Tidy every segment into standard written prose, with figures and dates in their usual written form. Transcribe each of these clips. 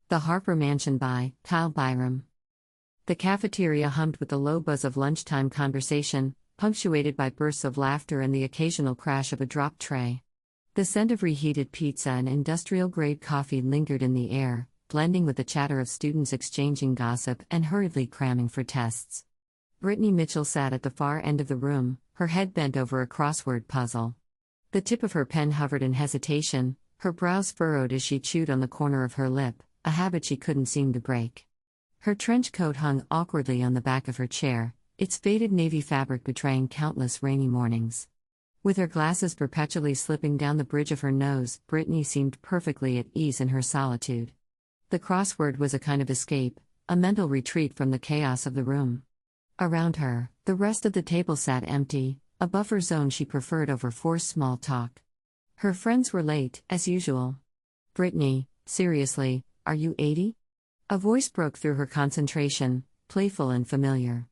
The Harper Mansion by Kyle Byram. The cafeteria hummed with the low buzz of lunchtime conversation, punctuated by bursts of laughter and the occasional crash of a dropped tray. The scent of reheated pizza and industrial-grade coffee lingered in the air, blending with the chatter of students exchanging gossip and hurriedly cramming for tests. Brittany Mitchell sat at the far end of the room, her head bent over a crossword puzzle. The tip of her pen hovered in hesitation, her brows furrowed as she chewed on the corner of her lip, a habit she couldn't seem to break. Her trench coat hung awkwardly on the back of her chair, its faded navy fabric betraying countless rainy mornings. With her glasses perpetually slipping down the bridge of her nose, Brittany seemed perfectly at ease in her solitude. The crossword was a kind of escape, a mental retreat from the chaos of the room. Around her, the rest of the table sat empty, a buffer zone she preferred over forced small talk. Her friends were late, as usual. "Brittany, seriously, are you 80? A voice broke through her concentration, playful and familiar.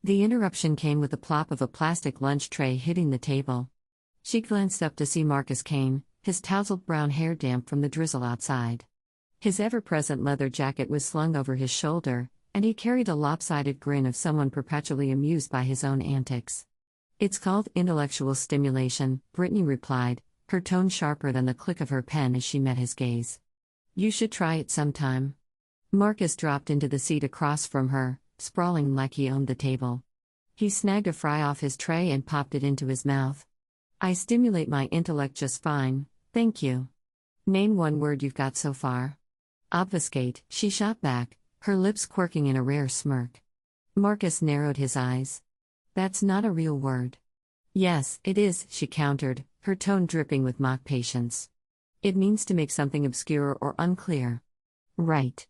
The interruption came with the plop of a plastic lunch tray hitting the table. She glanced up to see Marcus Kane, his tousled brown hair damp from the drizzle outside. His ever-present leather jacket was slung over his shoulder, and he carried a lopsided grin of someone perpetually amused by his own antics. "It's called intellectual stimulation," Brittany replied, her tone sharper than the click of her pen as she met his gaze. "You should try it sometime." Marcus dropped into the seat across from her, sprawling like he owned the table. He snagged a fry off his tray and popped it into his mouth. "I stimulate my intellect just fine, thank you." "Name one word you've got so far." "Obfuscate," she shot back, her lips quirking in a rare smirk. Marcus narrowed his eyes. "That's not a real word." "Yes, it is," she countered, her tone dripping with mock patience. "It means to make something obscure or unclear." "Right.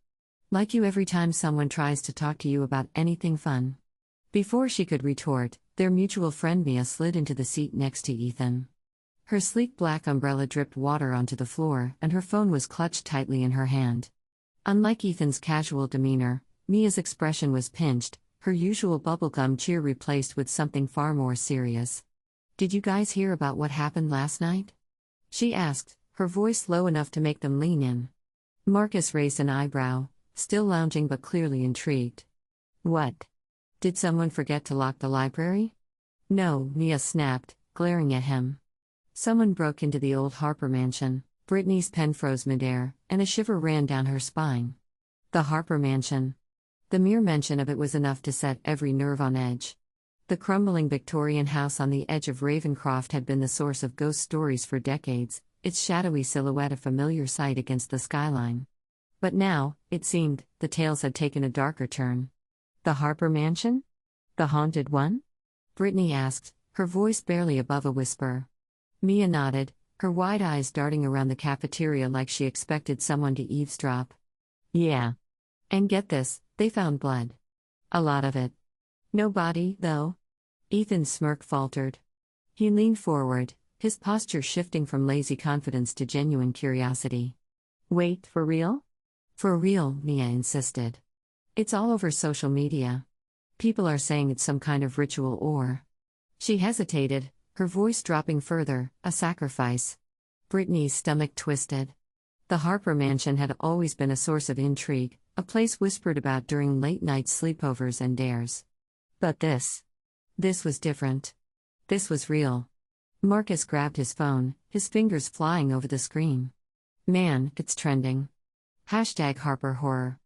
Like you every time someone tries to talk to you about anything fun." Before she could retort, their mutual friend Mia slid into the seat next to Ethan. Her sleek black umbrella dripped water onto the floor, and her phone was clutched tightly in her hand. Unlike Ethan's casual demeanor, Mia's expression was pinched, her usual bubblegum cheer replaced with something far more serious. "Did you guys hear about what happened last night?" she asked, her voice low enough to make them lean in. Marcus raised an eyebrow, still lounging but clearly intrigued. "What? Did someone forget to lock the library?" "No," Mia snapped, glaring at him. "Someone broke into the old Harper mansion." Brittany's pen froze midair, and a shiver ran down her spine. The Harper mansion. The mere mention of it was enough to set every nerve on edge. The crumbling Victorian house on the edge of Ravencroft had been the source of ghost stories for decades, its shadowy silhouette a familiar sight against the skyline. But now, it seemed, the tales had taken a darker turn. "The Harper mansion? The haunted one?" Brittany asked, her voice barely above a whisper. Mia nodded, her wide eyes darting around the cafeteria like she expected someone to eavesdrop. "Yeah. And get this, they found blood. A lot of it. No body, though." Ethan's smirk faltered. He leaned forward, his posture shifting from lazy confidence to genuine curiosity. "Wait, for real?" "For real," Mia insisted. "It's all over social media. People are saying it's some kind of ritual or..." She hesitated, her voice dropping further, "a sacrifice." Brittany's stomach twisted. The Harper mansion had always been a source of intrigue, a place whispered about during late-night sleepovers and dares. But this was different. This was real. Marcus grabbed his phone, his fingers flying over the screen. "Man, it's trending. #Harper Horror.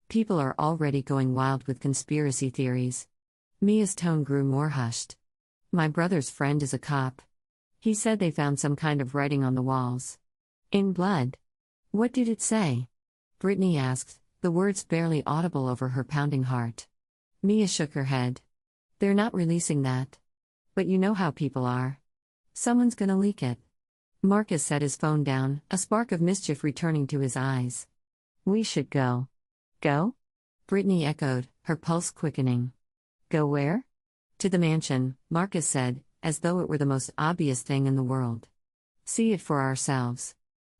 People are already going wild with conspiracy theories." Mia's tone grew more hushed. "My brother's friend is a cop. He said they found some kind of writing on the walls. In blood." "What did it say?" Brittany asked, the words barely audible over her pounding heart. Mia shook her head. "They're not releasing that. But you know how people are. Someone's gonna leak it." Marcus set his phone down, a spark of mischief returning to his eyes. "We should go." "Go?" Brittany echoed, her pulse quickening. "Go where?" "To the mansion," Marcus said, as though it were the most obvious thing in the world. "See it for ourselves."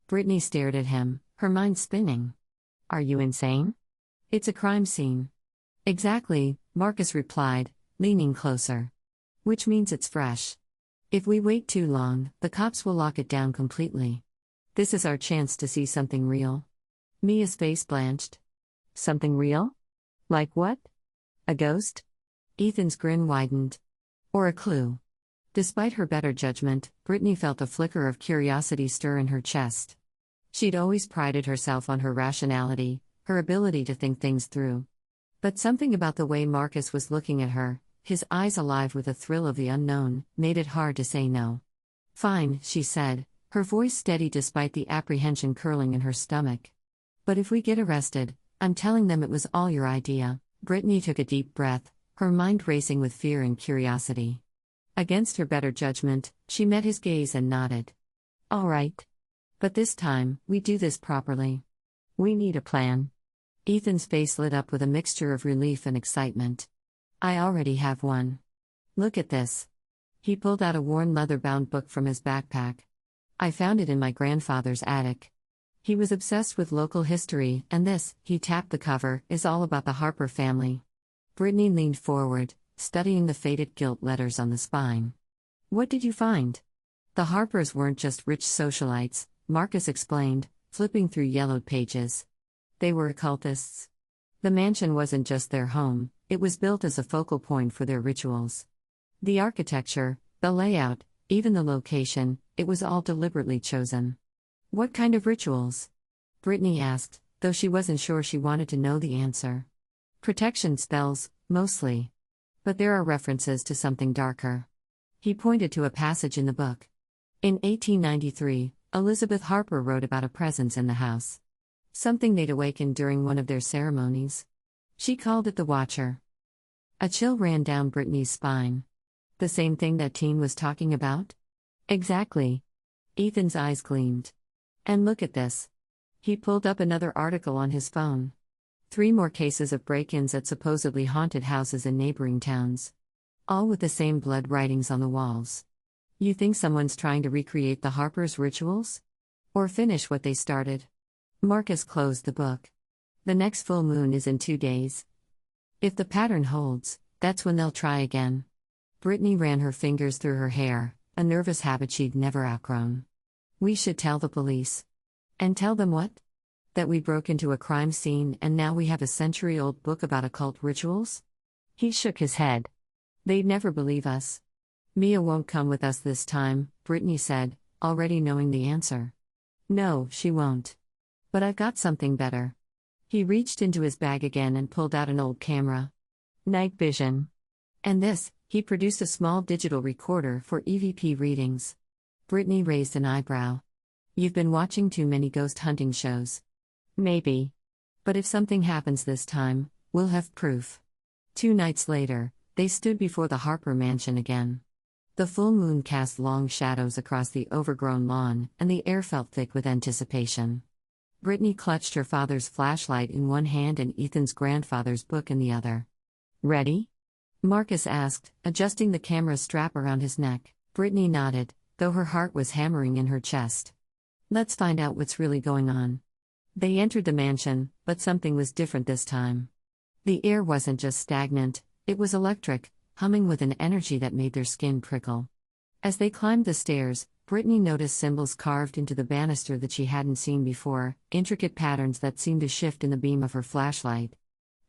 Brittany stared at him, her mind spinning. "Are you insane?" "It's a crime scene." "Exactly," Marcus replied, leaning closer. "Which means it's fresh. If we wait too long, the cops will lock it down completely. This is our chance to see something real." Mia's face blanched. Something real? Like what? A ghost? Ethan's grin widened. Or a clue? Despite her better judgment, Brittany felt a flicker of curiosity stir in her chest. She'd always prided herself on her rationality, her ability to think things through. But something about the way Marcus was looking at her, his eyes alive with a thrill of the unknown, made it hard to say no. Fine, she said, her voice steady despite the apprehension curling in her stomach. But if we get arrested, I'm telling them it was all your idea. Brittany took a deep breath, her mind racing with fear and curiosity. Against her better judgment, she met his gaze and nodded. All right. But this time, we do this properly. We need a plan. Ethan's face lit up with a mixture of relief and excitement. I already have one. Look at this. He pulled out a worn leather-bound book from his backpack. I found it in my grandfather's attic. He was obsessed with local history, and this, he tapped the cover, is all about the Harper family. Brittany leaned forward, studying the faded gilt letters on the spine. What did you find? The Harpers weren't just rich socialites, Marcus explained, flipping through yellowed pages. They were occultists. The mansion wasn't just their home, it was built as a focal point for their rituals. The architecture, the layout, even the location, it was all deliberately chosen. What kind of rituals? Brittany asked, though she wasn't sure she wanted to know the answer. Protection spells, mostly. But there are references to something darker. He pointed to a passage in the book. In 1893, Elizabeth Harper wrote about a presence in the house. Something they'd awakened during one of their ceremonies. She called it the Watcher. A chill ran down Brittany's spine. The same thing that teen was talking about? Exactly. Ethan's eyes gleamed. And look at this. He pulled up another article on his phone. 3 more cases of break-ins at supposedly haunted houses in neighboring towns. All with the same blood writings on the walls. You think someone's trying to recreate the Harpers' rituals? Or finish what they started? Marcus closed the book. The next full moon is in 2 days. If the pattern holds, that's when they'll try again. Brittany ran her fingers through her hair, a nervous habit she'd never outgrown. We should tell the police. And tell them what? That we broke into a crime scene and now we have a century-old book about occult rituals? He shook his head. They'd never believe us. Mia won't come with us this time, Brittany said, already knowing the answer. No, she won't. But I've got something better. He reached into his bag again and pulled out an old camera. Night vision. And this, he produced a small digital recorder for EVP readings. Brittany raised an eyebrow. You've been watching too many ghost hunting shows. Maybe. But if something happens this time, we'll have proof. 2 nights later, they stood before the Harper mansion again. The full moon cast long shadows across the overgrown lawn, and the air felt thick with anticipation. Brittany clutched her father's flashlight in one hand and Ethan's grandfather's book in the other. Ready? Marcus asked, adjusting the camera strap around his neck. Brittany nodded, though her heart was hammering in her chest. Let's find out what's really going on. They entered the mansion, but something was different this time. The air wasn't just stagnant, it was electric, humming with an energy that made their skin prickle. As they climbed the stairs, Brittany noticed symbols carved into the banister that she hadn't seen before, intricate patterns that seemed to shift in the beam of her flashlight.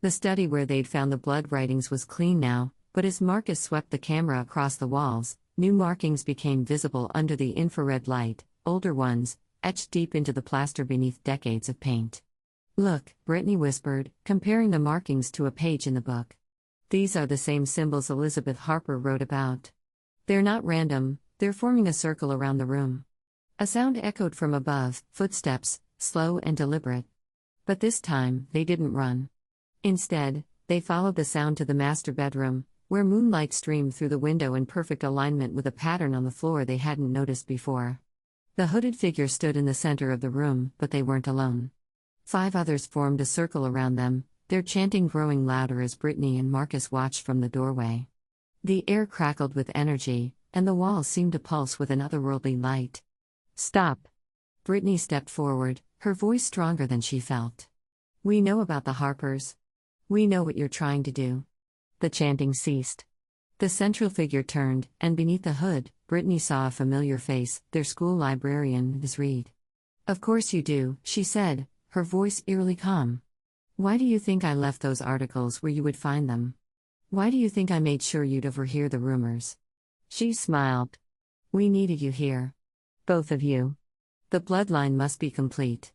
The study where they'd found the blood writings was clean now, but as Marcus swept the camera across the walls, new markings became visible under the infrared light, older ones, etched deep into the plaster beneath decades of paint. Look, Brittany whispered, comparing the markings to a page in the book. These are the same symbols Elizabeth Harper wrote about. They're not random, they're forming a circle around the room. A sound echoed from above, footsteps, slow and deliberate. But this time, they didn't run. Instead, they followed the sound to the master bedroom, where moonlight streamed through the window in perfect alignment with a pattern on the floor they hadn't noticed before. The hooded figure stood in the center of the room, but they weren't alone. 5 others formed a circle around them, their chanting growing louder as Brittany and Marcus watched from the doorway. The air crackled with energy, and the walls seemed to pulse with an otherworldly light. Stop! Brittany stepped forward, her voice stronger than she felt. We know about the Harpers. We know what you're trying to do. The chanting ceased. The central figure turned, and beneath the hood, Brittany saw a familiar face, their school librarian, Ms. Reed. Of course you do, she said, her voice eerily calm. "Why do you think I left those articles where you would find them? Why do you think I made sure you'd overhear the rumors?" She smiled. "We needed you here. Both of you. The bloodline must be complete."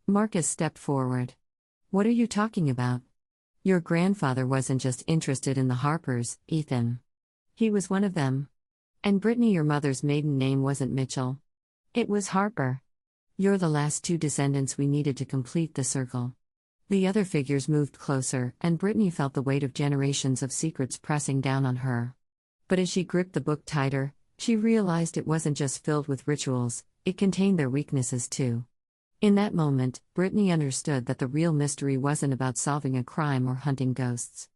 Marcus stepped forward. "What are you talking about? Your grandfather wasn't just interested in the Harpers, Ethan. He was one of them. And Brittany, your mother's maiden name wasn't Mitchell. It was Harper. You're the last two descendants we needed to complete the circle." The other figures moved closer, and Brittany felt the weight of generations of secrets pressing down on her. But as she gripped the book tighter, she realized it wasn't just filled with rituals, it contained their weaknesses too. In that moment, Brittany understood that the real mystery wasn't about solving a crime or hunting ghosts.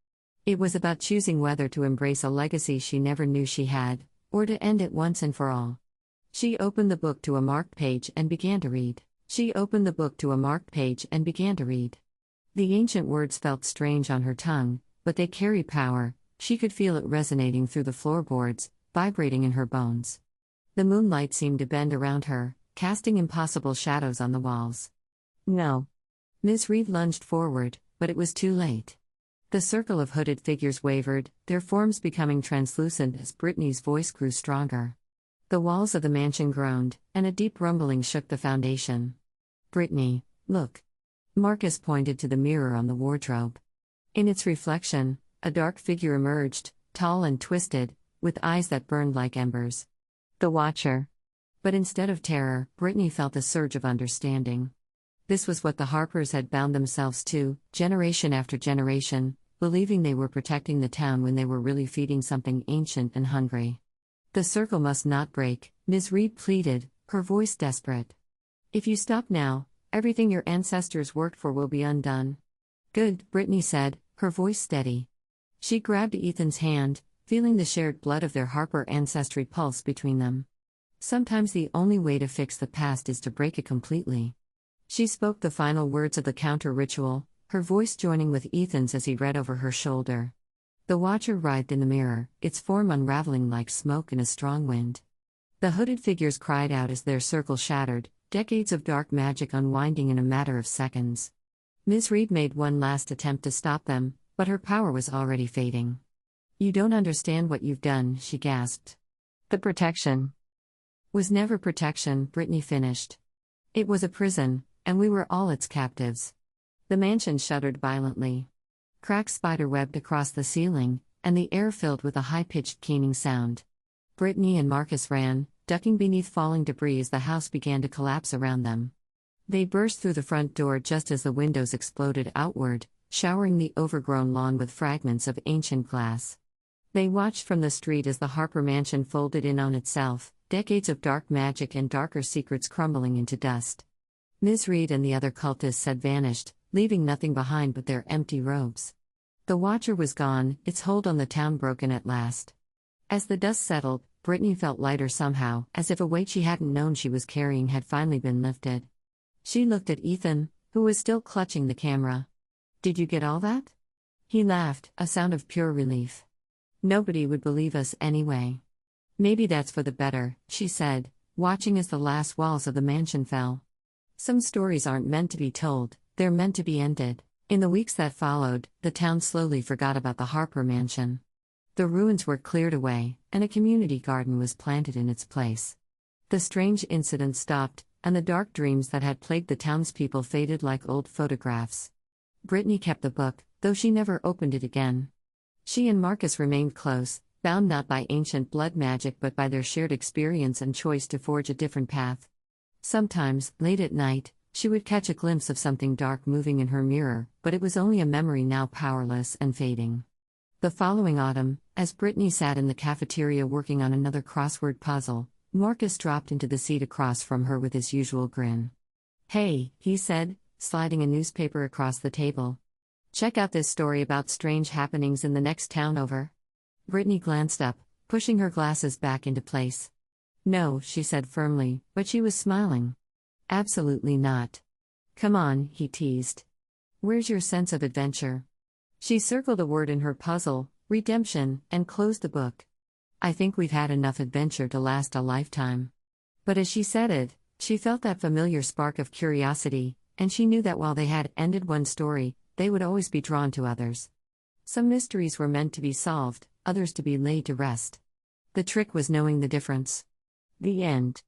It was about choosing whether to embrace a legacy she never knew she had, or to end it once and for all. She opened the book to a marked page and began to read. The ancient words felt strange on her tongue, but they carry power. She could feel it resonating through the floorboards, vibrating in her bones. The moonlight seemed to bend around her, casting impossible shadows on the walls. "No." Ms. Reed lunged forward, but it was too late. The circle of hooded figures wavered, their forms becoming translucent as Brittany's voice grew stronger. The walls of the mansion groaned, and a deep rumbling shook the foundation. "Brittany, look." Marcus pointed to the mirror on the wardrobe. In its reflection, a dark figure emerged, tall and twisted, with eyes that burned like embers. The Watcher. But instead of terror, Brittany felt a surge of understanding. This was what the Harpers had bound themselves to, generation after generation, believing they were protecting the town when they were really feeding something ancient and hungry. "The circle must not break," Ms. Reed pleaded, her voice desperate. "If you stop now, everything your ancestors worked for will be undone." "Good," Brittany said, her voice steady. She grabbed Ethan's hand, feeling the shared blood of their Harper ancestry pulse between them. Sometimes the only way to fix the past is to break it completely. She spoke the final words of the counter ritual, her voice joining with Ethan's as he read over her shoulder. The Watcher writhed in the mirror, its form unraveling like smoke in a strong wind. The hooded figures cried out as their circle shattered, decades of dark magic unwinding in a matter of seconds. Ms. Reed made one last attempt to stop them, but her power was already fading. "You don't understand what you've done," she gasped. "The protection was never protection," Brittany finished. "It was a prison, and we were all its captives." The mansion shuddered violently. Cracks spider-webbed across the ceiling, and the air filled with a high-pitched keening sound. Brittany and Marcus ran, ducking beneath falling debris as the house began to collapse around them. They burst through the front door just as the windows exploded outward, showering the overgrown lawn with fragments of ancient glass. They watched from the street as the Harper mansion folded in on itself, decades of dark magic and darker secrets crumbling into dust. Ms. Reed and the other cultists had vanished, leaving nothing behind but their empty robes. The Watcher was gone, its hold on the town broken at last. As the dust settled, Brittany felt lighter somehow, as if a weight she hadn't known she was carrying had finally been lifted. She looked at Ethan, who was still clutching the camera. "Did you get all that?" He laughed, a sound of pure relief. "Nobody would believe us anyway." "Maybe that's for the better," she said, watching as the last walls of the mansion fell. "Some stories aren't meant to be told, they're meant to be ended." In the weeks that followed, the town slowly forgot about the Harper mansion. The ruins were cleared away, and a community garden was planted in its place. The strange incident stopped, and the dark dreams that had plagued the townspeople faded like old photographs. Brittany kept the book, though she never opened it again. She and Marcus remained close, bound not by ancient blood magic but by their shared experience and choice to forge a different path. Sometimes, late at night, she would catch a glimpse of something dark moving in her mirror, but it was only a memory now powerless and fading. The following autumn, as Brittany sat in the cafeteria working on another crossword puzzle, Marcus dropped into the seat across from her with his usual grin. "Hey," he said, sliding a newspaper across the table. "Check out this story about strange happenings in the next town over." Brittany glanced up, pushing her glasses back into place. "No," she said firmly, but she was smiling. "Absolutely not." "Come on," he teased. "Where's your sense of adventure?" She circled a word in her puzzle, redemption, and closed the book. "I think we've had enough adventure to last a lifetime." But as she said it, she felt that familiar spark of curiosity, And she knew that while they had ended one story, they would always be drawn to others. Some mysteries were meant to be solved, others to be laid to rest. The trick was knowing the difference. The end.